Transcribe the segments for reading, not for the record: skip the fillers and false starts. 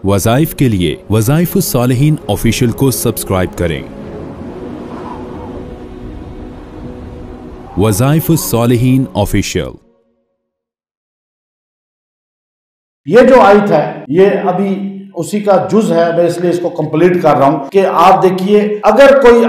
वज़ाइफ के लिए वज़ाइफुस्सालिहीन ऑफिशियल को सब्सक्राइब करें। वज़ाइफुस्सालिहीन ऑफिशियल। ये जो आयत है ये अभी उसी का जुज है, मैं इसलिए इसको कंप्लीट कर रहा हूं कि आप देखिए, अगर कोई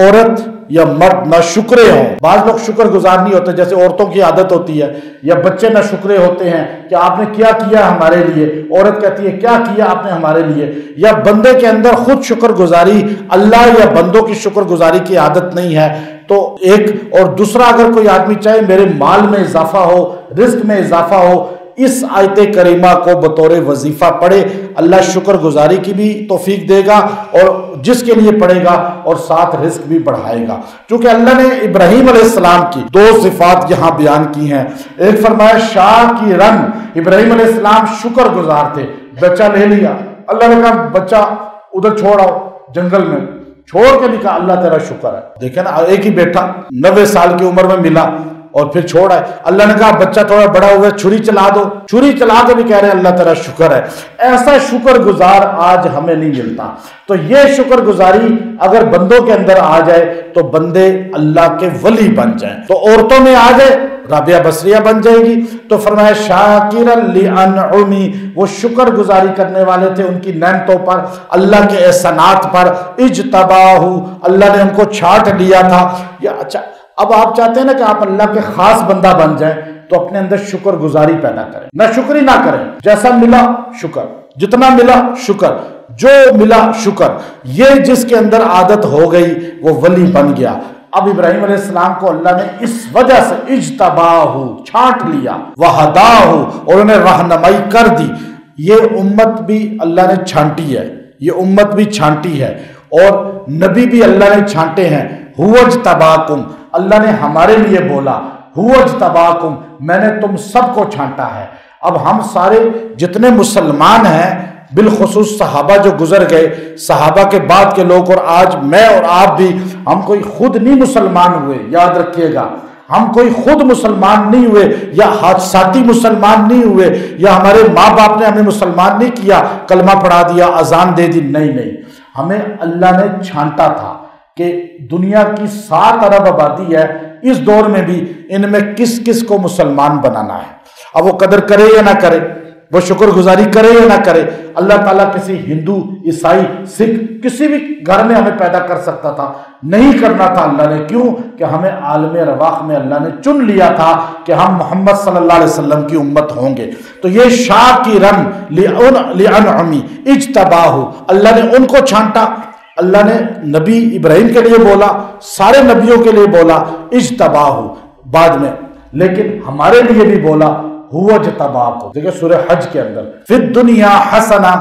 औरत या मर्द ना शुक्रे हों, बाज लोग शुक्रगुजार नहीं होते, जैसे औरतों की आदत होती है, या बच्चे ना शुक्रे होते हैं कि आपने क्या किया हमारे लिए। औरत कहती है क्या किया आपने हमारे लिए, या बंदे के अंदर खुद शुक्रगुजारी, अल्लाह या बंदों की शुक्रगुजारी की आदत नहीं है। तो एक और दूसरा, अगर कोई आदमी चाहे मेरे माल में इजाफा हो, रिस्क में इजाफा हो, इस आयत करीमा को बतौर वजीफा पढ़े, अल्लाह शुक्रगुजारी की भी तौफीक देगा और जिसके लिए पढ़ेगा, और साथ रिस्क भी बढ़ाएगा। क्योंकि अल्लाह ने इब्राहीम अलैहिस्सलाम की दो सिफात यहां बयान की हैं। एक फरमाया शाकिरन, इब्राहीम अलैहिस्सलाम शुक्रगुजार थे। बच्चा ले लिया, अल्लाह ने कहा बच्चा उधर छोड़ आओ, जंगल में छोड़ के भी कहा अल्लाह तेरा शुक्र है। देखे ना, एक ही बेटा 90 साल की उम्र में मिला और फिर छोड़ आए। अल्लाह ने कहा बच्चा थोड़ा बड़ा हुआ, छुरी चला दो, छुरी चला के भी कह रहे हैं अल्लाह तेरा शुक्र है। ऐसा शुक्रगुजार आज हमें नहीं मिलता। तो ये शुक्रगुजारी अगर बंदों के अंदर आ जाए तो बंदे अल्लाह के वली बन जाएं। तो औरतों में आ जाए, राबिया बसरिया बन जाएगी। तो फरमाया शाकिरन लिअनउमी, वो शुक्रगुजारी करने वाले थे उनकी नेमतों पर, अल्लाह के एहसानात पर। इज्तबाहु, अल्लाह ने उनको छांट लिया था। या अच्छा, अब आप चाहते हैं ना कि आप अल्लाह के खास बंदा बन जाएं, तो अपने अंदर शुक्रगुजारी पैदा करें, ना शुक्री ना करें। जैसा मिला शुक्र, जितना मिला शुक्र, जो मिला शुक्र। ये जिसके अंदर आदत हो गई वो वली बन गया। अब इब्राहीम अलैहिस्सलाम को अल्लाह ने इस वजह से इज्तबाहु, छांट लिया, वहदाहु, और उन्हें रहनुमाई कर दी। ये उम्मत भी अल्लाह ने छांटी है, ये उम्मत भी छांटी है, और नबी भी अल्लाह ने छांटे हैं। हुवज्तबाकुम, अल्लाह ने हमारे लिए बोला हुवज्तबाकुम, मैंने तुम सबको छांटा है। अब हम सारे जितने मुसलमान हैं, बिलखुसूस सहाबा जो गुजर गए, सहाबा के बाद के लोग, और आज मैं और आप भी, हम कोई खुद नहीं मुसलमान हुए, याद रखिएगा। हम कोई खुद मुसलमान नहीं हुए, या हादसाती मुसलमान नहीं हुए, या हमारे माँ बाप ने हमें मुसलमान नहीं किया, कलमा पढ़ा दिया, अजान दे दी। नहीं नहीं, हमें अल्लाह ने छांटा था कि दुनिया की 7 अरब आबादी है, इस दौर में भी इनमें किस किस को मुसलमान बनाना है। अब वो कदर करे या ना करे, वो शुक्रगुजारी करे या ना करे, अल्लाह ताला किसी हिंदू, ईसाई, सिख, किसी भी घर में हमें पैदा कर सकता था, नहीं करना था अल्लाह ने। क्यों? कि हमें आलम रवाक में अल्लाह ने चुन लिया था कि हम मोहम्मद सल्लल्लाहु अलैहि वसल्लम की उम्मत होंगे। तो ये शाकिरन लिअनउमी इज्तबाहु, अल्लाह ने उनको छांटा। अल्लाह ने नबी इब्राहीम के लिए बोला, सारे नबियों के लिए बोला इज्तबाहु बाद में, लेकिन हमारे लिए भी बोला हुवज्तबाहु। देखिए सूरह हज के अंदर, फिद दुनिया हसना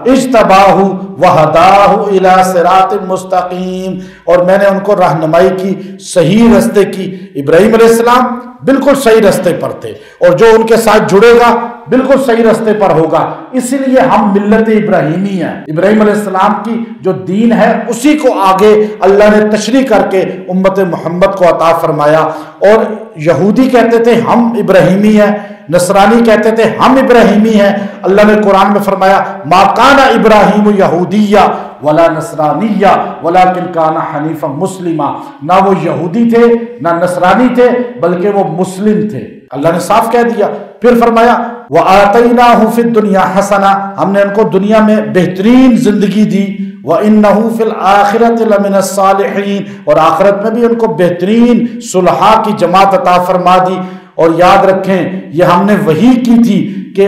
इज्तबाहु वहदाहु इला सिरातिन मुस्तकीम, और मैंने उनको रहनुमाई की, सही रास्ते की। इब्राहीम अलैहिस्सलाम बिल्कुल सही रास्ते पर थे, और जो उनके साथ जुड़ेगा बिल्कुल सही रास्ते पर होगा। इसीलिए हम मिल्लत इब्राहीमी हैं। इब्राहीम अलैहिस्सलाम की जो दीन है उसी को आगे अल्लाह ने तशरीह करके उम्मत मोहम्मद को अता फरमाया। और यहूदी कहते थे हम इब्राहीमी हैं, नसरानी कहते थे हम इब्राहीमी हैं। अल्लाह ने कुरान में फरमाया मा काना इब्राहीम यहूदिया वला नसरानिया वलाकिन काना हनीफा मुस्लिमा, ना वो यहूदी थे ना नसरानी थे, बल्कि वो मुस्लिम थे। अल्लाह ने साफ कह दिया। फिर फरमाया व आतैनाहु फिद दुनिया हसना, हमने उनको दुनिया में बेहतरीन जिंदगी दी। व इन्नहु फिल आखिरति लमिनस सालिहीन, और आखिरत में भी उनको बेहतरीन सुलहा की जमात अता फरमा दी। और याद रखें, ये हमने वही की थी कि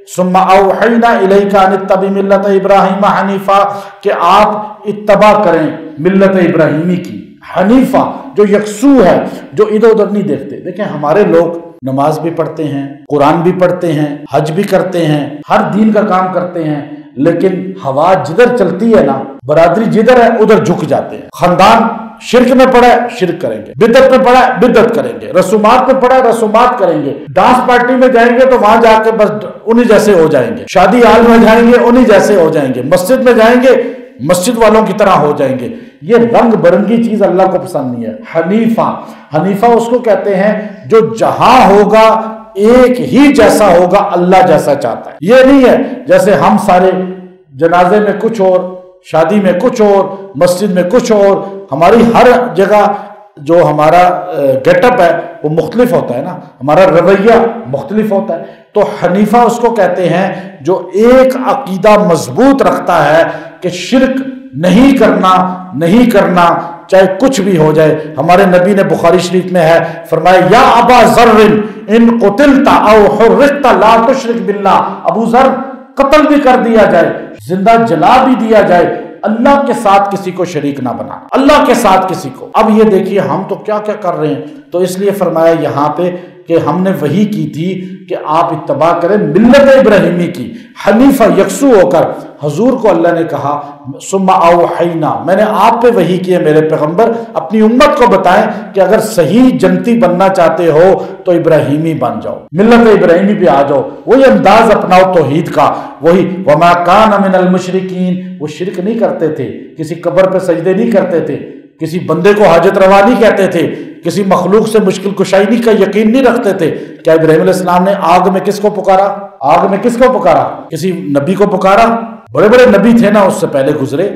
सुम्मा औहैना इलैका अन इत्तबि मिल्लत इब्राहीम हनीफा, कि आप इत्तबा करें मिल्लत इब्राहीमी की, हनीफा जो यकसू है, जो इधर उधर नहीं देखते। देखें हमारे लोग नमाज भी पढ़ते हैं, कुरान भी पढ़ते हैं, हज भी करते हैं, हर दीन का काम करते हैं, लेकिन हवा जिधर चलती है ना, बरादरी जिधर है उधर झुक जाते हैं। खानदान शिरक में पड़ा है शिरक करेंगे, बिदत में पड़ा है बिदत करेंगे, रसूमात में पड़ा है रसूमात करेंगे, डांस पार्टी में जाएंगे तो वहां जाके बस उन्हीं जैसे हो जाएंगे, शादी हाल में जाएंगे उन्हीं जैसे हो जाएंगे, मस्जिद में जाएंगे मस्जिद वालों की तरह हो जाएंगे। ये रंग बिरंगी चीज अल्लाह को पसंद नहीं है। हनीफा, हनीफा उसको कहते हैं जो जहां होगा ایک ہی جیسا ہوگا، اللہ جیسا چاہتا ہے۔ یہ نہیں ہے جیسے ہم سارے جنازے میں کچھ اور، شادی میں کچھ اور، مسجد میں کچھ اور، ہماری ہر جگہ جو ہمارا گیٹ اپ ہے وہ مختلف ہوتا ہے نا، ہمارا رویہ مختلف ہوتا ہے۔ تو حنیفہ اس کو کہتے ہیں جو ایک عقیدہ مضبوط رکھتا ہے کہ شرک نہیں کرنا چاہے کچھ بھی ہو جائے۔ ہمارے نبی نے بخاری شریف میں ہے فرمایا یا ابا ذر ان قتلت او حرقت لا تشرک باللہ، ابو ذر قتل بھی کر دیا جائے، زندہ جلا بھی دیا جائے، اللہ کے ساتھ کسی کو شریک نہ بنا، اللہ کے ساتھ کسی کو۔ اب یہ دیکھیے ہم تو کیا کیا کر رہے ہیں۔ تو اس لیے فرمایا یہاں پہ کہ ہم نے وحی کی تھی کہ آپ اتباع کریں ملت ابراہیمی کی، حنیفہ یکسو ہو کر۔ حضور کو اللہ نے کہا ثم اوحینا، میں نے آپ پہ وحی کی ہے میرے پیغمبر، اپنی امت کو بتائیں کہ اگر صحیح جنتی بننا چاہتے ہو تو ابراہیمی بن جاؤ، ملت ابراہیمی پہ آ جاؤ، وہی انداز اپناؤ توحید کا، وہی وما کان من المشرکین، وہ شرک نہیں کرتے تھے، کسی قبر پہ سجدے نہیں کرتے تھے، کسی بندے کو حاجت روا نہیں کہتے تھے، کسی مخلوق سے مشکل کشائی کا یقین نہیں رکھتے تھے۔ کیا ابراہیم علیہ السلام نے آگ میں کس کو پکارا؟ آگ میں کس کو پکارا؟ کسی نبی کو پکارا؟ بڑے بڑے نبی تھے نا اس سے پہلے گزرے،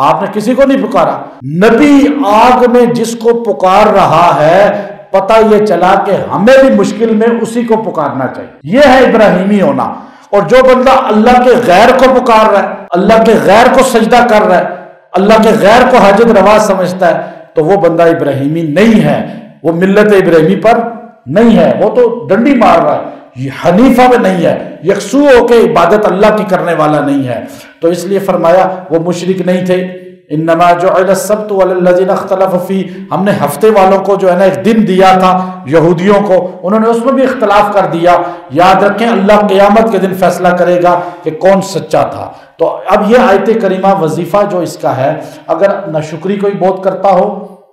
آپ نے کسی کو نہیں پکارا۔ نبی آگ میں جس کو پکار رہا ہے، پتہ یہ چلا کہ ہمیں بھی مشکل میں اسی کو پکارنا چاہیے۔ یہ ہے ابراہیمی ہونا۔ اور جو بندہ اللہ کے غیر کو پکار رہا ہے، اللہ کے غیر کو سجدہ کر رہا ہے، اللہ کے غیر کو حاجت روا سمجھتا ہے، تو وہ بندہ ابراہیمی نہیں ہے، وہ ملت ابراہیمی پر نہیں ہے، وہ تو ڈنڈی مار رہا ہے، یہ حنیفہ میں نہیں ہے، یکسو ہو کے عبادت اللہ کی کرنے والا نہیں ہے۔ تو اس لیے فرمایا وہ مشرک نہیں تھے۔ انما جعل السبت والذین اختلفوا فیہ، ہم نے ہفتے والوں کو جو ہے نا ایک دن دیا تھا یہودیوں کو، انہوں نے اس میں بھی اختلاف کر دیا۔ یاد رکھیں اللہ قیامت کے دن فیصلہ کرے گا کہ کون سچا تھا۔ تو اب یہ آیت کریمہ وظیفہ جو اس کا ہے، اگر ناشکری کوئی بہت کرتا ہو،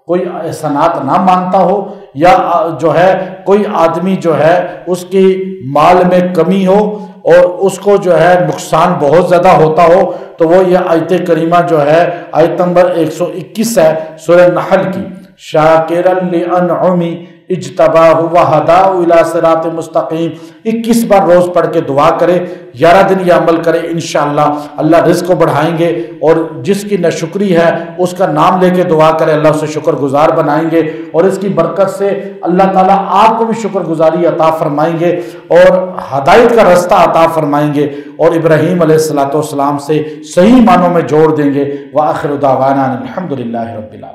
کوئی احسانات نہ مانتا ہو، یا جو ہے کوئی آدمی جو ہے اس کی مال میں کمی ہو اور اس کو جو ہے نقصان بہت زیادہ ہوتا ہو، تو وہ یہ آیت کریمہ جو ہے آیت نمبر 121 ہے سورہ نحل کی، شاکرا لانعمی اجتباہ وہداہ الی صراط مستقیم، 21 بار روز پڑھ کے دعا کرے، 11 دن یہ عمل کرے، انشاءاللہ اللہ رزق کو بڑھائیں گے۔ اور جس کی ناشکری ہے اس کا نام لے کے دعا کرے، اللہ اسے شکر گزار بنائیں گے، اور اس کی برکت سے اللہ تعالیٰ آپ کو بھی شکر گزاری عطا فرمائیں گے اور ہدایت کا رستہ عطا فرمائیں گے، اور ابراہیم علیہ السلام سے صحیح معنوں میں جوڑ دیں گے۔ وآخر دعوانا الحمدللہ رب العالمین۔